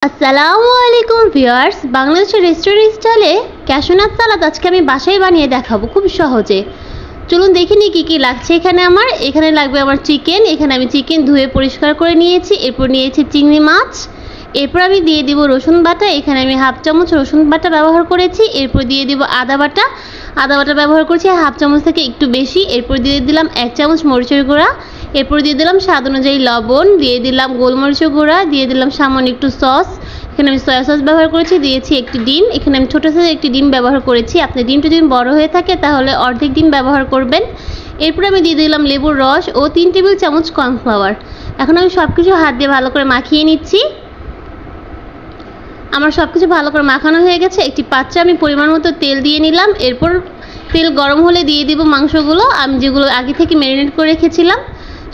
আসসালামু আলাইকুম ভিউয়ার্স, বাংলাদেশের রেস্টুরেন্ট স্টাইলে ক্যাশনাট সালাদ আজকে আমি বাসায় বানিয়ে দেখাবো খুব সহজে। চলুন দেখে নিই কী কী লাগছে। এখানে লাগবে আমার চিকেন। এখানে আমি চিকেন ধুয়ে পরিষ্কার করে নিয়েছি। এরপর নিয়েছি চিংড়ি মাছ। এরপর আমি দিয়ে দিব রসুন বাটা। এখানে আমি হাফ চামচ রসুন বাটা ব্যবহার করেছি। এরপর দিয়ে দিব আদা বাটা ব্যবহার করছি হাফ চামচ থেকে একটু বেশি। এরপর দিয়ে দিলাম 1 চামচ মরিচের গুঁড়া। এরপর দিয়ে দিলাম স্বাদ অনুযায়ী লবণ, দিয়ে দিলাম গোলমরিচের গুঁড়া, দিয়ে দিলাম সামান্য একটু সস। এখানে আমি সয়া সস ব্যবহার করেছি, দিয়েছি একটি ডিম। এখানে আমি ছোটো সাইজের একটি ডিম ব্যবহার করেছি। আপনি ডিমটা যদি বড় হয়ে থাকে তাহলে অর্ধেক ডিম ব্যবহার করবেন। এরপর আমি দিয়ে দিলাম লেবুর রস ও 3 টেবিল চামচ কর্নফ্লাওয়ার। এখন আমি সব কিছু হাত দিয়ে ভালো করে মাখিয়ে নিচ্ছি। আমার সব কিছু ভালো করে মাখানো হয়ে গেছে। একটি পাত্রে আমি পরিমাণ মতো তেল দিয়ে নিলাম। এরপর তেল গরম হলে দিয়ে দিব মাংসগুলো, আমি যেগুলো আগে থেকে ম্যারিনেট করে রেখেছিলাম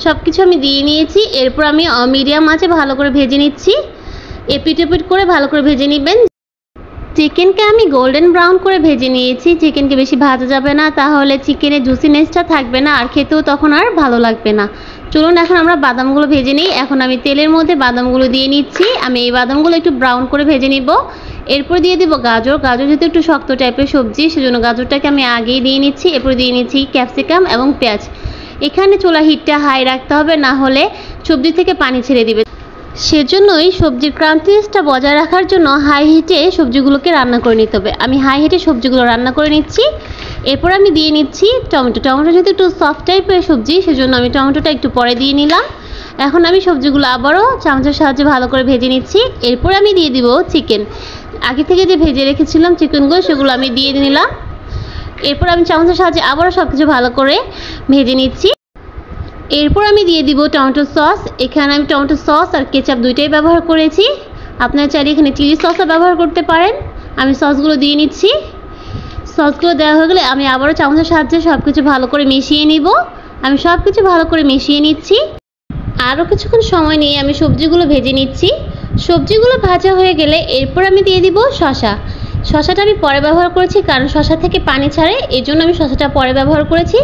সব কিছু আমি দিয়ে নিয়েছি। এরপর আমি মিডিয়াম আঁচে ভালো করে ভেজে নিচ্ছি। এপিট ওপিট করে ভালো করে ভেজে নেবেন। চিকেনকে আমি গোল্ডেন ব্রাউন করে ভেজে নিয়েছি। চিকেনকে বেশি ভাজা যাবে না, তাহলে চিকেনের জুসিনেসটা থাকবে না আর খেতেও তখন আর ভালো লাগবে না। চলুন এখন আমরা বাদামগুলো ভেজে নিই। এখন আমি তেলের মধ্যে বাদামগুলো দিয়ে নিচ্ছি। আমি এই বাদামগুলো একটু ব্রাউন করে ভেজে নিব। এরপর দিয়ে দিব গাজর। যেহেতু একটু শক্ত টাইপের সবজি, সেজন্য গাজরটাকে আমি আগেই দিয়ে নিচ্ছি। এরপর দিয়ে নিচ্ছি ক্যাপসিকাম এবং পেঁয়াজ। এখানে চুলা হিটটা হাই রাখতে হবে, না হলে সবজি থেকে পানি ছেড়ে দিবে। সেজন্যই সবজির ক্রাঞ্চিনেসটা বজায় রাখার জন্য হাই হিটে সবজিগুলোকে রান্না করে নিতে হবে। আমি হাই হিটে সবজিগুলো রান্না করে নিচ্ছি। এরপর আমি দিয়ে নিচ্ছি টমেটো। যেহেতু একটু সফট টাইপের সবজি, সেজন্য আমি টমেটোটা একটু পরে দিয়ে নিলাম। এখন আমি সবজিগুলো আবারও চামচের সাহায্যে ভালো করে ভেজে নিচ্ছি। এরপর আমি দিয়ে দিব চিকেন। আগে থেকে যে ভেজে রেখেছিলাম চিকেনগুলো, সেগুলো আমি দিয়ে নিলাম। এরপর আমি চামচের সাহায্যে আবারও সব কিছু ভালো করে ভেজে নিচ্ছি। এরপর আমি দিয়ে দিব টমেটো সস। এখানে আমি টমেটো সস আর কেচাপ দুইটাই ব্যবহার করেছি। আপনারা চাইলে এখানে চিলি সসও ব্যবহার করতে পারেন। আমি সসগুলো দিয়ে নিচ্ছি। সসগুলো দেওয়া হয়ে গেলে আমি আবারও চামচের সাহায্যে সব কিছু ভালো করে মিশিয়ে নিব। আমি সব কিছু ভালো করে মিশিয়ে নিচ্ছি। আরও কিছুক্ষণ সময় নিয়ে আমি সবজিগুলো ভেজে নিচ্ছি। সবজিগুলো ভাজা হয়ে গেলে এরপর আমি দিয়ে দিব শসাটা আমি পরে ব্যবহার করেছি, কারণ শসা থেকে পানি ছাড়ে, এই জন্য আমি শসাটা পরে ব্যবহার করেছি।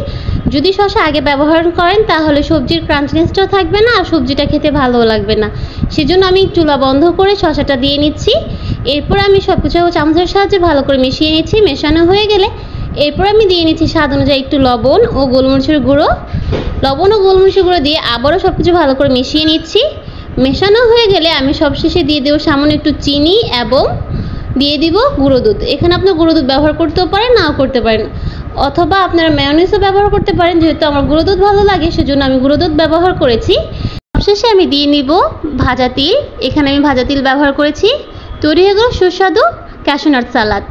যদি শসা আগে ব্যবহার করেন তাহলে সবজির ক্রাঞ্চিনেসটাও থাকবে না আর সবজিটা খেতে ভালোও লাগবে না। সেজন্য আমি চুলা বন্ধ করে শসাটা দিয়ে নিচ্ছি। এরপর আমি সব কিছু চামচের সাহায্যে ভালো করে মিশিয়ে নিচ্ছি। মেশানো হয়ে গেলে এরপর আমি দিয়ে নিচ্ছি স্বাদ অনুযায়ী একটু লবণ ও গোলমরিচের গুঁড়ো দিয়ে আবারও সব কিছু ভালো করে মিশিয়ে নিচ্ছি। মেশানো হয়ে গেলে আমি সবশেষে দিয়ে দেবো সামান্য একটু চিনি এবং দিয়ে দিব গুঁড়ো দুধ। এখানে আপনার গুঁড়ো দুধ ব্যবহার করতেও পারেন, নাও করতে পারেন, অথবা আপনারা মেয়োনিজও ব্যবহার করতে পারেন। যেহেতু আমার গুঁড়ো দুধ ভালো লাগে, সেজন্য আমি গুঁড়ো দুধ ব্যবহার করেছি। সবশেষে আমি দিয়ে নিব ভাজা তিল। এখানে আমি ভাজা তিল ব্যবহার করেছি। তৈরি হয়ে গেল সুস্বাদু ক্যাশনাট সালাদ।